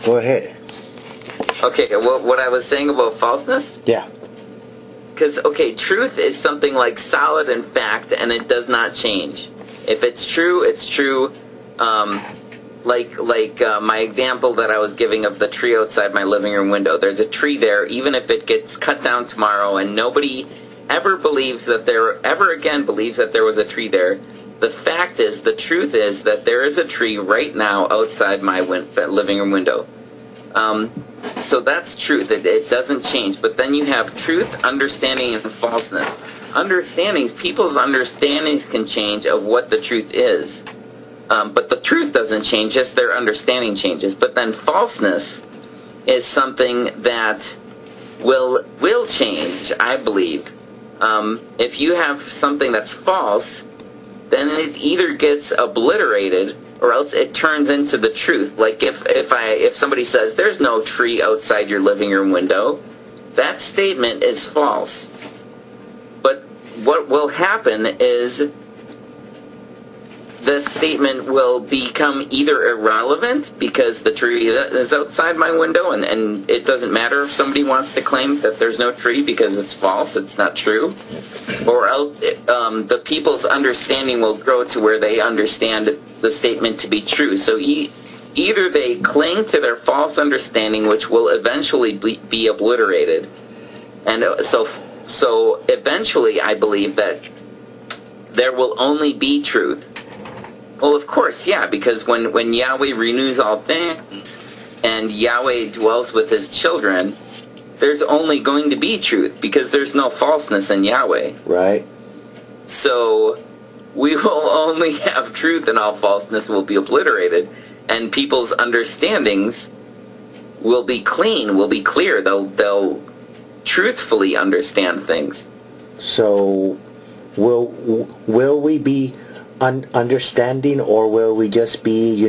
Go ahead. Okay, well, what I was saying about falseness? Yeah. Because, okay, truth is something like solid and fact, and it does not change. If it's true, it's true. My example that I was giving of the tree outside my living room window. There's a tree there, even if it gets cut down tomorrow, and nobody ever believes that ever again believes that there was a tree there. The fact is, the truth is that there is a tree right now outside my living room window. So that's truth. It doesn't change. But then you have truth, understanding, and falseness. People's understandings can change of what the truth is. But the truth doesn't change, just their understanding changes. But then falseness is something that will change, I believe. If you have something that's false, then it either gets obliterated or else it turns into the truth. Like if somebody says there's no tree outside your living room window, that statement is false. But what will happen is that statement will become either irrelevant because the tree is outside my window and it doesn't matter if somebody wants to claim that there's no tree because it's false, it's not true, or else the people's understanding will grow to where they understand the statement to be true. So either they cling to their false understanding, which will eventually be obliterated, and so eventually I believe that there will only be truth. Well, of course, yeah, because when Yahweh renews all things and Yahweh dwells with his children, there's only going to be truth because there's no falseness in Yahweh. Right. So we will only have truth and all falseness will be obliterated. And people's understandings will be clean, will be clear. They'll truthfully understand things. So will we be understanding, or will we just be,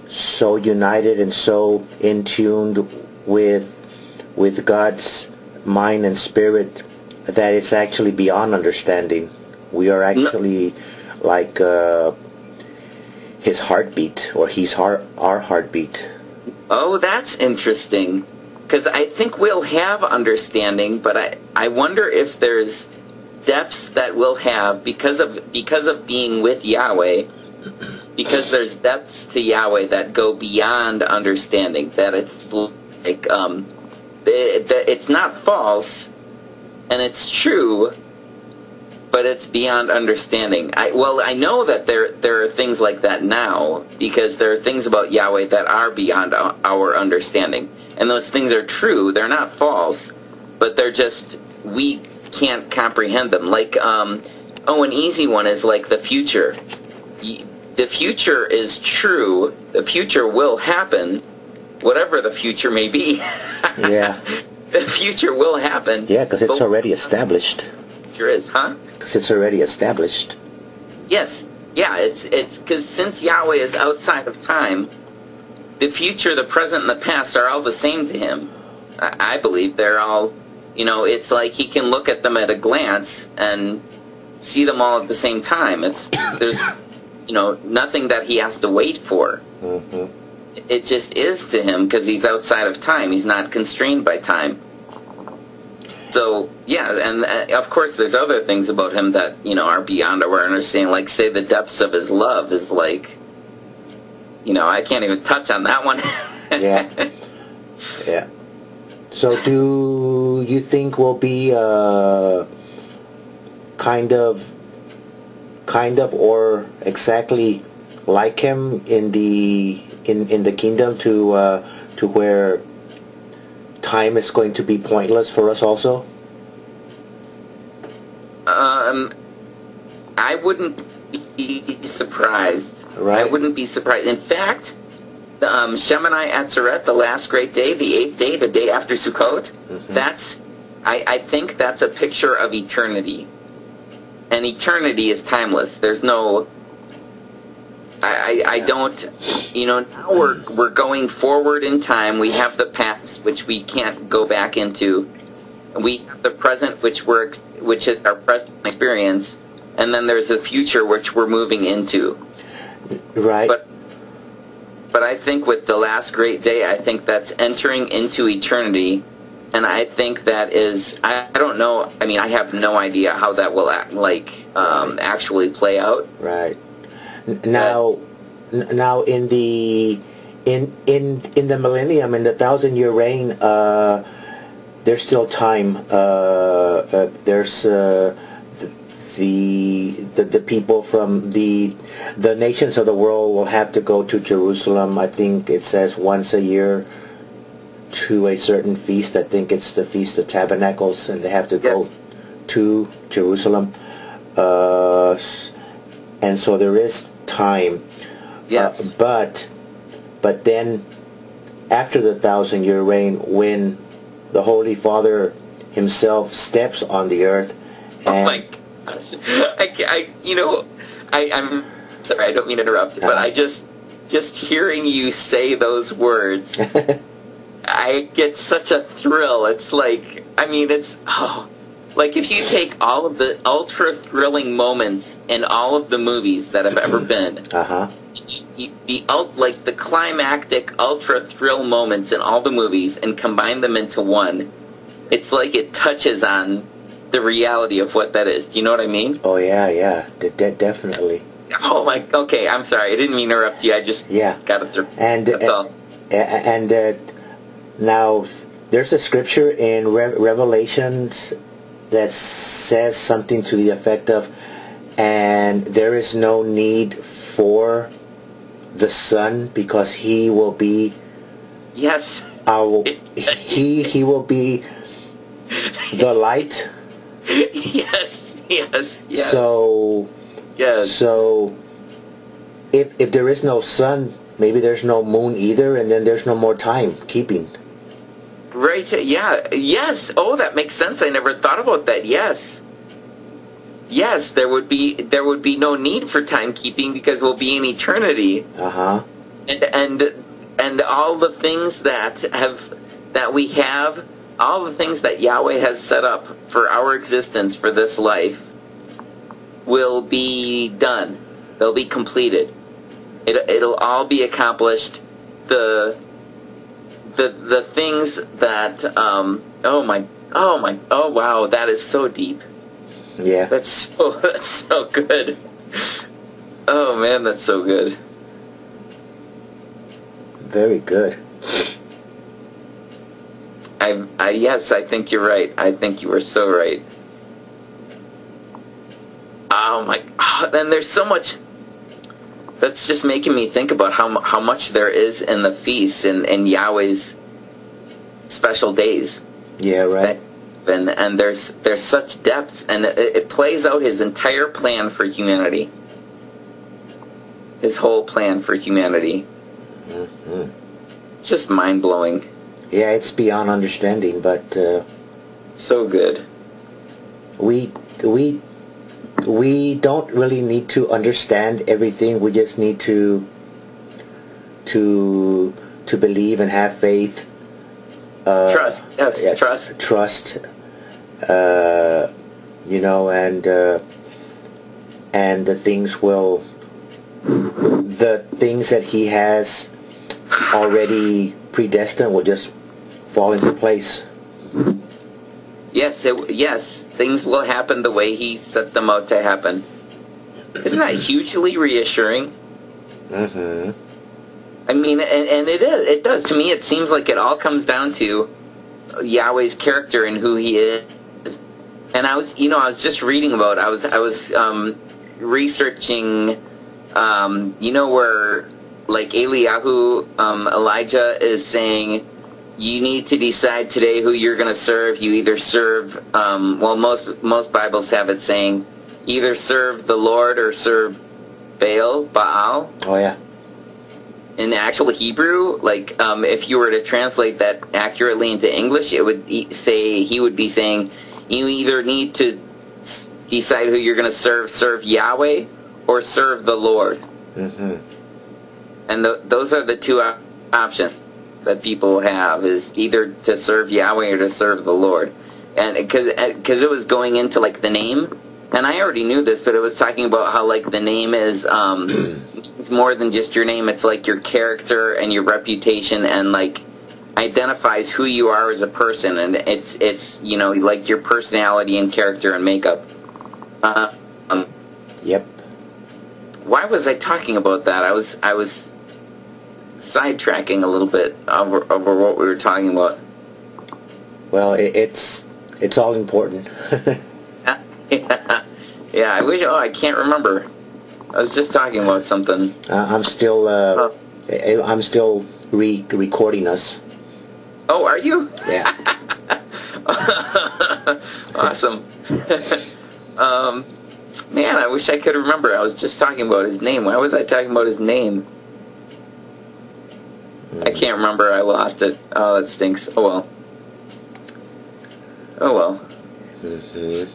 so united and so in tune with God's mind and spirit that it's actually beyond understanding? We are actually like his heartbeat, or he's our heartbeat. Oh, that's interesting. Because I think we'll have understanding, but I wonder if there's depths that we'll have because of being with Yahweh, because there's depths to Yahweh that go beyond understanding, that it's like it's not false and it's true, but it's beyond understanding. I know that there are things like that now, because there are things about Yahweh that are beyond our understanding, and those things are true. They're not false, but they're just, we can't comprehend them. Like an easy one is like the future. The future is true. The future will happen, whatever the future may be. Yeah. The future will happen. Yeah, because it's already established. Sure is, huh? Because it's already established. Yes. Yeah, it's because since Yahweh is outside of time, the future, the present, and the past are all the same to him. I believe they're all, it's like he can look at them at a glance and see them all at the same time. There's nothing that he has to wait for. Mm-hmm. It just is to him because he's outside of time. He's not constrained by time. So, yeah, and of course there's other things about him that, are beyond our understanding. Like, say, the depths of his love is like, I can't even touch on that one. Yeah. Yeah. So do you think we'll be kind of or exactly like him in the kingdom to where time is going to be pointless for us also? I wouldn't be surprised. Right. I wouldn't be surprised. In fact, Shemoneh Atzeret, the last great day, the 8th day, the day after Sukkot, mm-hmm. I think that's a picture of eternity. And eternity is timeless. There's no... I don't... now we're going forward in time. We have the past, which we can't go back into. We have the present, which is our present experience. And then there's a future, which we're moving into. Right. But but I think with the last great day, I think that's entering into eternity. And I think that is, I don't know, I mean, I have no idea how that will actually play out. Right. Now in the millennium, in the 1,000-year reign, there's still time. There's the people from the nations of the world will have to go to Jerusalem. I think it says once a year to a certain feast. I think it's the Feast of Tabernacles, and they have to go to Jerusalem. And so there is time. Yes. But then after the 1,000-year reign, when the Holy Father himself steps on the earth, and oh my gosh. I'm sorry, I don't mean to interrupt, but I just hearing you say those words, I get such a thrill. It's like, I mean, like if you take all of the ultra thrilling moments in all of the movies that have ever been, like the climactic ultra thrill moments in all the movies, and combine them into one, it's like it touches on the reality of what that is. Do you know what I mean? Oh yeah, definitely. Oh my. Okay, I'm sorry. I didn't mean to interrupt you. I just got it through. That's all. And now there's a scripture in Revelations that says something to the effect of, and there is no need for the Son because he will be. Yes. He will be the light. Yes. So if there is no sun, maybe there's no moon either, and then there's no more time keeping. Right. Yeah. Yes. Oh, that makes sense. I never thought about that. Yes. There would be no need for timekeeping because we'll be in eternity. And all the things that we have, all the things that Yahweh has set up for our existence for this life will be done. They'll be completed. It'll all be accomplished. The things that oh wow, that is so deep. Yeah. That's so good. Oh man, that's so good. Very good. Yes, I think you're right. I think you are so right. Oh my, and there's so much that's just making me think about how much there is in the feast and Yahweh's special days. Yeah, right. And there's such depths, and it plays out his entire plan for humanity. His whole plan for humanity. Mm-hmm. It's just mind-blowing. Yeah, it's beyond understanding, but so good. We don't really need to understand everything. We just need to believe and have faith. Trust. Yes, yeah, trust. Trust. And the things will, the things that he has already predestined will just fall into place. Yes, things will happen the way he set them out to happen. Isn't that hugely reassuring? Mm-hmm. I mean, and it does. To me, it seems like it all comes down to Yahweh's character and who he is. And I was just reading about, I was researching, where, like, Eliyahu, Elijah is saying, you need to decide today who you're going to serve. You either serve, most Bibles have it saying, either serve the Lord or serve Baal. Oh, yeah. In the actual Hebrew, like, if you were to translate that accurately into English, it would say, he would be saying, you either need to decide who you're going to serve Yahweh or serve the Lord. Mm-hmm. And those are the two options that people have, is either to serve Yahweh or to serve the Lord. And because it was going into, like, the name, and I already knew this, but it was talking about how, like, the name is it's more than just your name. It's like your character and your reputation, and like identifies who you are as a person, and it's you know, like your personality and character and makeup. Yep. Why was I talking about that? I was sidetracking a little bit over what we were talking about. Well, it's all important. Yeah, I wish. Oh, I can't remember. I was just talking about something. I'm still recording us. Oh, are you? Yeah. Awesome. Man, I wish I could remember. I was just talking about his name. Why was I talking about his name? I can't remember. I lost it. Oh, that stinks. Oh well. Oh well. Mm-hmm.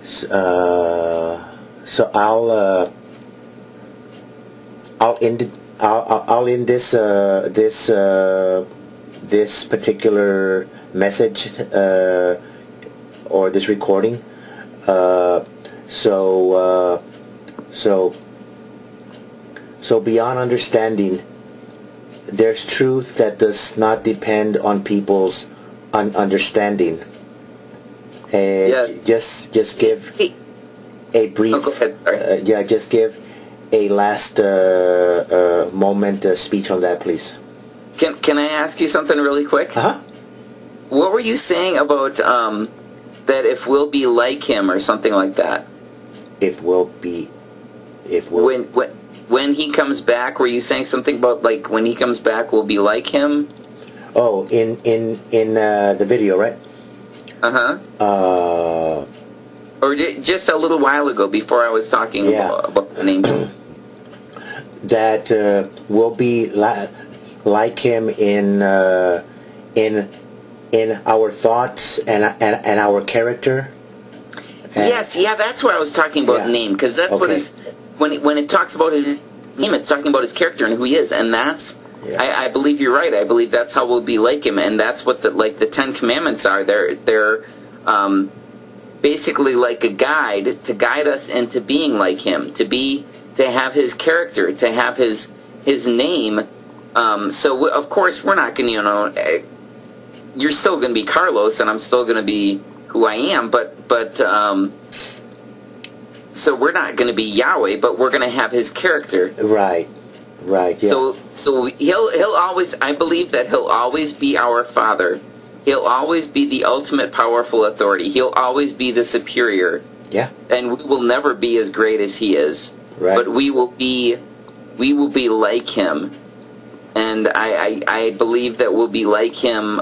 So I'll end this particular message or this recording. So beyond understanding, there's truth that does not depend on people's understanding. And just give a brief. Oh, go ahead. Sorry. Just give a last moment speech on that, please. Can I ask you something really quick? What were you saying about that if we'll be like him or something like that? When he comes back, were you saying something about like when he comes back we'll be like him? Oh, in the video, right? Or just a little while ago, before I was talking about the name. That we'll be like him in our thoughts and our character. Yes, that's what I was talking about. The name, because that's what his when it talks about his name, it's talking about his character and who he is, and that's. I believe you're right. I believe that's how we'll be like him, and that's what the 10 Commandments are. They're basically like a guide to guide us into being like him, to have his character, to have his name. So of course we're not going to, you're still going to be Carlos, and I'm still going to be who I am, but so we're not going to be Yahweh, but we're going to have his character. Right. Yeah. So he'll always, I believe that he'll always be our Father. He'll always be the ultimate powerful authority. He'll always be the superior. Yeah. And we will never be as great as he is. Right. But we will be like him. And I believe that we'll be like him.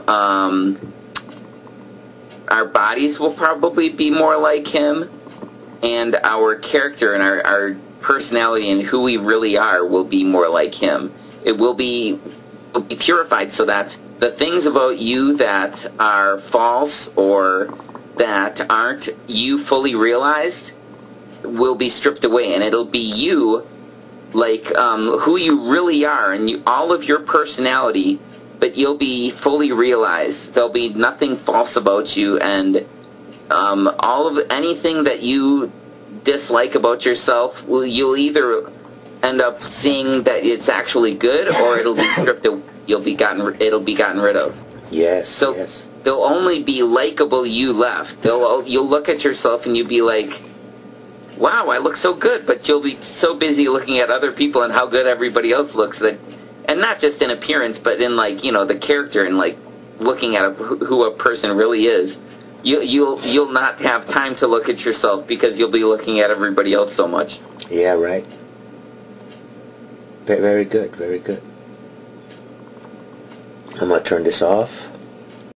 Our bodies will probably be more like him, and our character and our personality and who we really are will be more like him. It will be purified so that the things about you that are false or that aren't you fully realized will be stripped away, and it'll be you, like who you really are, and all of your personality, but you'll be fully realized. There'll be nothing false about you, and all of anything that you dislike about yourself, you'll either end up seeing that it's actually good, or it'll be stripped. It'll be gotten rid of. Yes. So there'll only be likable you left. You'll look at yourself and you'll be like, "Wow, I look so good," but you'll be so busy looking at other people and how good everybody else looks that, and not just in appearance, but in the character and looking at who a person really is. You'll not have time to look at yourself because you'll be looking at everybody else so much. Yeah, right. Very good, very good. I'm going to turn this off.